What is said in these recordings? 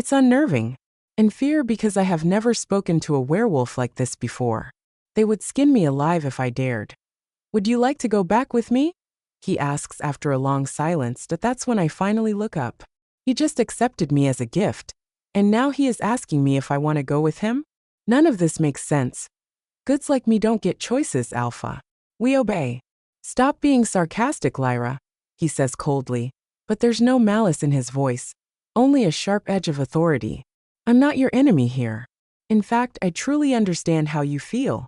It's unnerving. And fear because I have never spoken to a werewolf like this before. They would skin me alive if I dared. Would you like to go back with me? He asks after a long silence, but that's when I finally look up. He just accepted me as a gift. And now he is asking me if I want to go with him? None of this makes sense. Goods like me don't get choices, Alpha. We obey. Stop being sarcastic, Lyra, he says coldly. But there's no malice in his voice. Only a sharp edge of authority. I'm not your enemy here. In fact, I truly understand how you feel.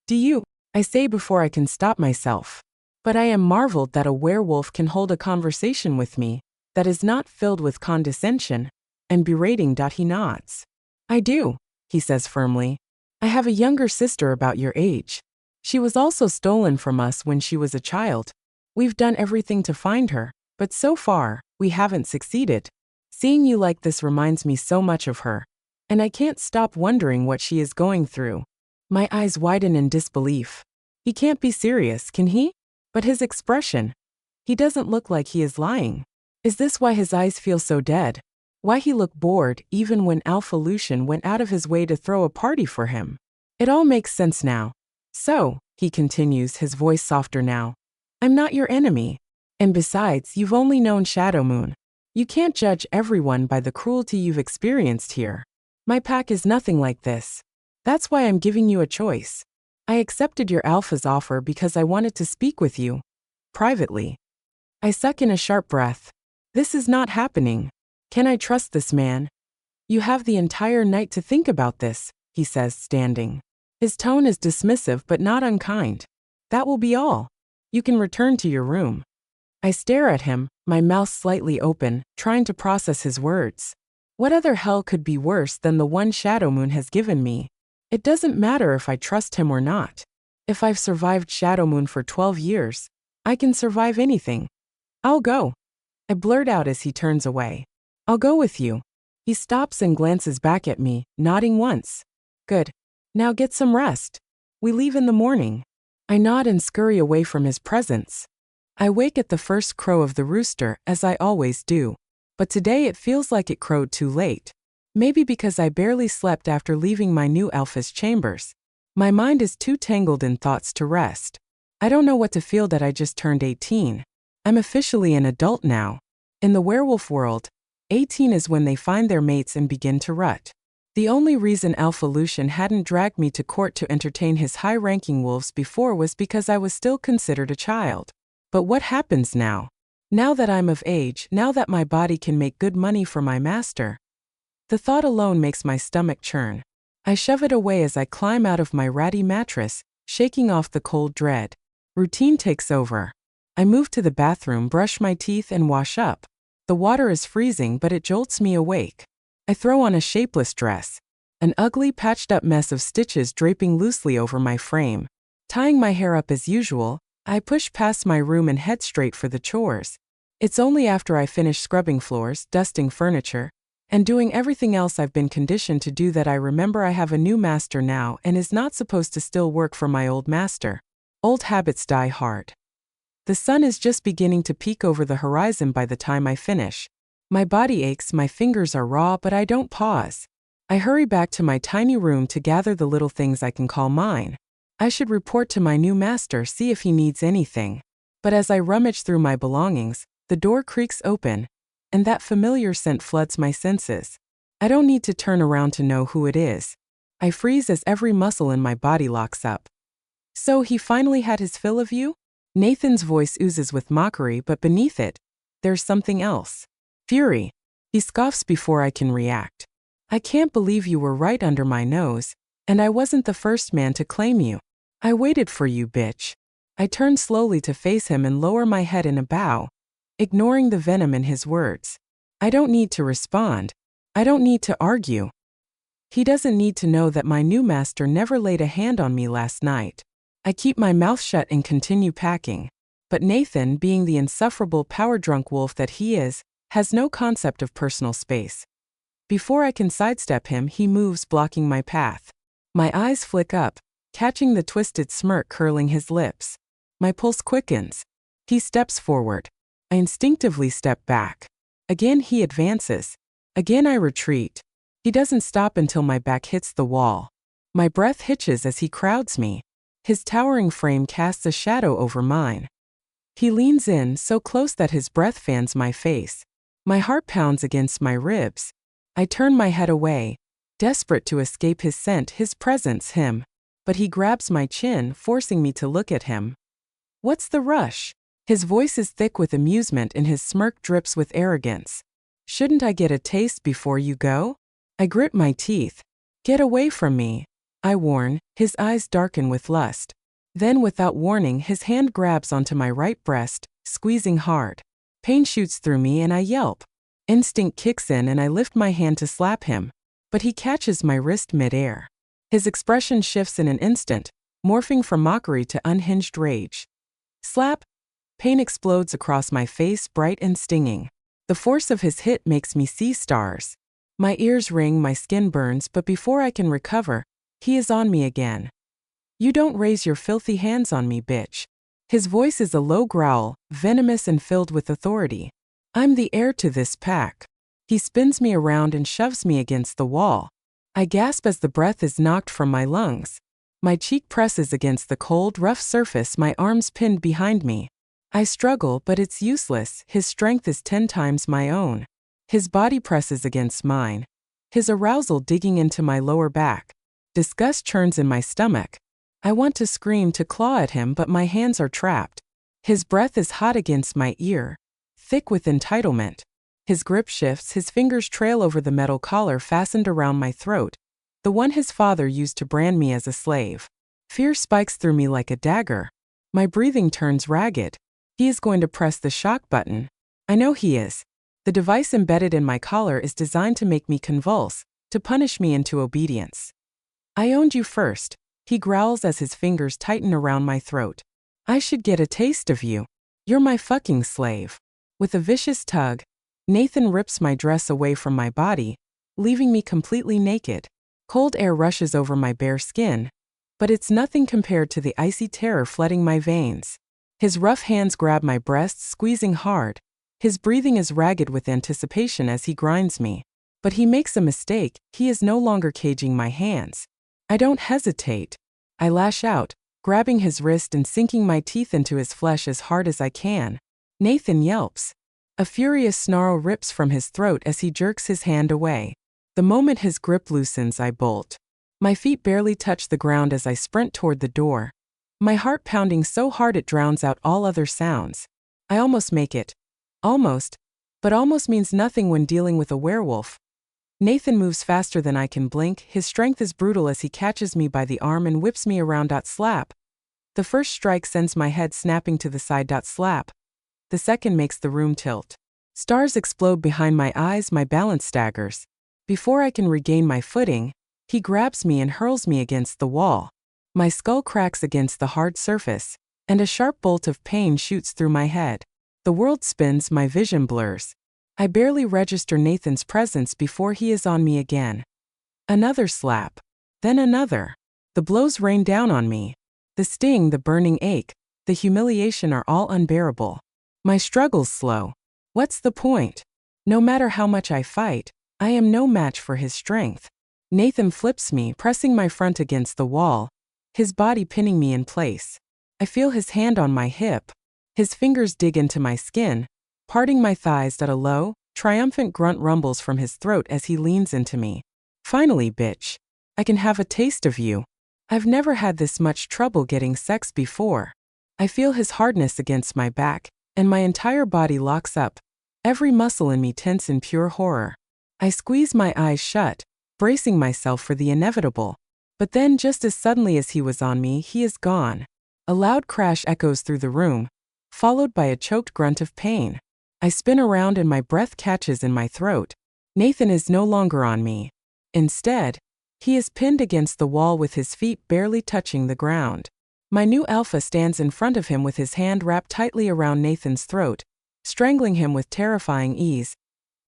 Do you? I say before I can stop myself. But I am marveled that a werewolf can hold a conversation with me that is not filled with condescension and berating. He nods. I do, he says firmly. I have a younger sister about your age. She was also stolen from us when she was a child. We've done everything to find her, but so far, we haven't succeeded. Seeing you like this reminds me so much of her, and I can't stop wondering what she is going through. My eyes widen in disbelief. He can't be serious, can he? But his expression. He doesn't look like he is lying. Is this why his eyes feel so dead? Why he looked bored even when Alpha Lucian went out of his way to throw a party for him? It all makes sense now. So, he continues, his voice softer now. I'm not your enemy. And besides, you've only known Shadowmoon. You can't judge everyone by the cruelty you've experienced here. My pack is nothing like this. That's why I'm giving you a choice. I accepted your Alpha's offer because I wanted to speak with you. Privately. I suck in a sharp breath. This is not happening. Can I trust this man? You have the entire night to think about this, he says, standing. His tone is dismissive but not unkind. That will be all. You can return to your room. I stare at him, my mouth slightly open, trying to process his words. What other hell could be worse than the one Shadowmoon has given me? It doesn't matter if I trust him or not. If I've survived Shadowmoon for 12 years, I can survive anything. I'll go. I blurt out as he turns away. I'll go with you. He stops and glances back at me, nodding once. Good. Now get some rest. We leave in the morning. I nod and scurry away from his presence. I wake at the first crow of the rooster, as I always do. But today it feels like it crowed too late. Maybe because I barely slept after leaving my new Alpha's chambers. My mind is too tangled in thoughts to rest. I don't know what to feel that I just turned 18. I'm officially an adult now. In the werewolf world, 18 is when they find their mates and begin to rut. The only reason Alpha Lucian hadn't dragged me to court to entertain his high-ranking wolves before was because I was still considered a child. But what happens now? Now that I'm of age, now that my body can make good money for my master? The thought alone makes my stomach churn. I shove it away as I climb out of my ratty mattress, shaking off the cold dread. Routine takes over. I move to the bathroom, brush my teeth, and wash up. The water is freezing, but it jolts me awake. I throw on a shapeless dress, an ugly, patched-up mess of stitches draping loosely over my frame. Tying my hair up as usual, I push past my room and head straight for the chores. It's only after I finish scrubbing floors, dusting furniture, and doing everything else I've been conditioned to do that I remember I have a new master now and is not supposed to still work for my old master. Old habits die hard. The sun is just beginning to peek over the horizon by the time I finish. My body aches, my fingers are raw, but I don't pause. I hurry back to my tiny room to gather the little things I can call mine. I should report to my new master, see if he needs anything. But as I rummage through my belongings, the door creaks open, and that familiar scent floods my senses. I don't need to turn around to know who it is. I freeze as every muscle in my body locks up. So he finally had his fill of you? Nathan's voice oozes with mockery, but beneath it, there's something else. Fury. He scoffs before I can react. I can't believe you were right under my nose, and I wasn't the first man to claim you. I waited for you, bitch. I turn slowly to face him and lower my head in a bow, ignoring the venom in his words. I don't need to respond. I don't need to argue. He doesn't need to know that my new master never laid a hand on me last night. I keep my mouth shut and continue packing. But Nathan, being the insufferable power-drunk wolf that he is, has no concept of personal space. Before I can sidestep him, he moves, blocking my path. My eyes flick up, catching the twisted smirk curling his lips. My pulse quickens. He steps forward. I instinctively step back. Again he advances. Again I retreat. He doesn't stop until my back hits the wall. My breath hitches as he crowds me. His towering frame casts a shadow over mine. He leans in, so close that his breath fans my face. My heart pounds against my ribs. I turn my head away, desperate to escape his scent, his presence, him. But he grabs my chin, forcing me to look at him. What's the rush? His voice is thick with amusement and his smirk drips with arrogance. Shouldn't I get a taste before you go? I grit my teeth. Get away from me, I warn. His eyes darken with lust. Then, without warning, his hand grabs onto my right breast, squeezing hard. Pain shoots through me and I yelp. Instinct kicks in and I lift my hand to slap him. But he catches my wrist mid-air. His expression shifts in an instant, morphing from mockery to unhinged rage. Slap! Pain explodes across my face, bright and stinging. The force of his hit makes me see stars. My ears ring, my skin burns, but before I can recover, he is on me again. You don't raise your filthy hands on me, bitch. His voice is a low growl, venomous and filled with authority. I'm the heir to this pack. He spins me around and shoves me against the wall. I gasp as the breath is knocked from my lungs. My cheek presses against the cold, rough surface, my arms pinned behind me. I struggle, but it's useless. His strength is 10 times my own. His body presses against mine. His arousal digging into my lower back. Disgust churns in my stomach. I want to scream, to claw at him, but my hands are trapped. His breath is hot against my ear, thick with entitlement. His grip shifts, his fingers trail over the metal collar fastened around my throat, the one his father used to brand me as a slave. Fear spikes through me like a dagger. My breathing turns ragged. He is going to press the shock button. I know he is. The device embedded in my collar is designed to make me convulse, to punish me into obedience. I owned you first, he growls as his fingers tighten around my throat. I should get a taste of you. You're my fucking slave. With a vicious tug, Nathan rips my dress away from my body, leaving me completely naked. Cold air rushes over my bare skin, but it's nothing compared to the icy terror flooding my veins. His rough hands grab my breasts, squeezing hard. His breathing is ragged with anticipation as he grinds me. But he makes a mistake. He is no longer caging my hands. I don't hesitate. I lash out, grabbing his wrist and sinking my teeth into his flesh as hard as I can. Nathan yelps. A furious snarl rips from his throat as he jerks his hand away. The moment his grip loosens, I bolt. My feet barely touch the ground as I sprint toward the door. My heart pounding so hard it drowns out all other sounds. I almost make it. Almost. But almost means nothing when dealing with a werewolf. Nathan moves faster than I can blink. His strength is brutal as he catches me by the arm and whips me around. Slap. The first strike sends my head snapping to the side. Slap. The second makes the room tilt. Stars explode behind my eyes, my balance staggers. Before I can regain my footing, he grabs me and hurls me against the wall. My skull cracks against the hard surface, and a sharp bolt of pain shoots through my head. The world spins, my vision blurs. I barely register Nathan's presence before he is on me again. Another slap. Then another. The blows rain down on me. The sting, the burning ache, the humiliation are all unbearable. My struggles slow. What's the point? No matter how much I fight, I am no match for his strength. Nathan flips me, pressing my front against the wall, his body pinning me in place. I feel his hand on my hip. His fingers dig into my skin, parting my thighs. A low, triumphant grunt rumbles from his throat as he leans into me. Finally, bitch. I can have a taste of you. I've never had this much trouble getting sex before. I feel his hardness against my back, and my entire body locks up, every muscle in me tense in pure horror. I squeeze my eyes shut, bracing myself for the inevitable. But then, just as suddenly as he was on me, he is gone. A loud crash echoes through the room, followed by a choked grunt of pain. I spin around and my breath catches in my throat. Nathan is no longer on me. Instead, he is pinned against the wall with his feet barely touching the ground. My new alpha stands in front of him with his hand wrapped tightly around Nathan's throat, strangling him with terrifying ease.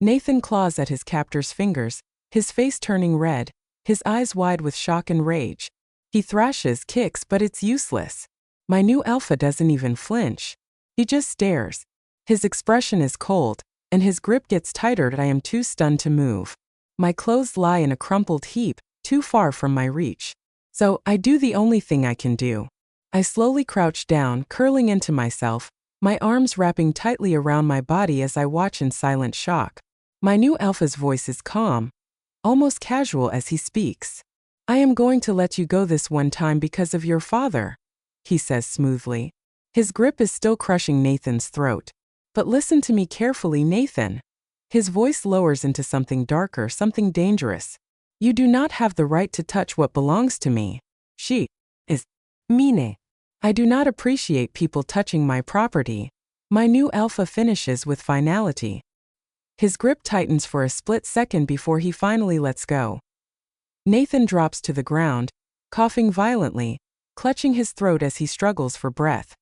Nathan claws at his captor's fingers, his face turning red, his eyes wide with shock and rage. He thrashes, kicks, but it's useless. My new alpha doesn't even flinch. He just stares. His expression is cold, and his grip gets tighter and I am too stunned to move. My clothes lie in a crumpled heap, too far from my reach. So, I do the only thing I can do. I slowly crouch down, curling into myself, my arms wrapping tightly around my body as I watch in silent shock. My new alpha's voice is calm, almost casual as he speaks. I am going to let you go this one time because of your father, he says smoothly. His grip is still crushing Nathan's throat. But listen to me carefully, Nathan. His voice lowers into something darker, something dangerous. You do not have the right to touch what belongs to me. She is mine. I do not appreciate people touching my property. My new alpha finishes with finality. His grip tightens for a split second before he finally lets go. Nathan drops to the ground, coughing violently, clutching his throat as he struggles for breath.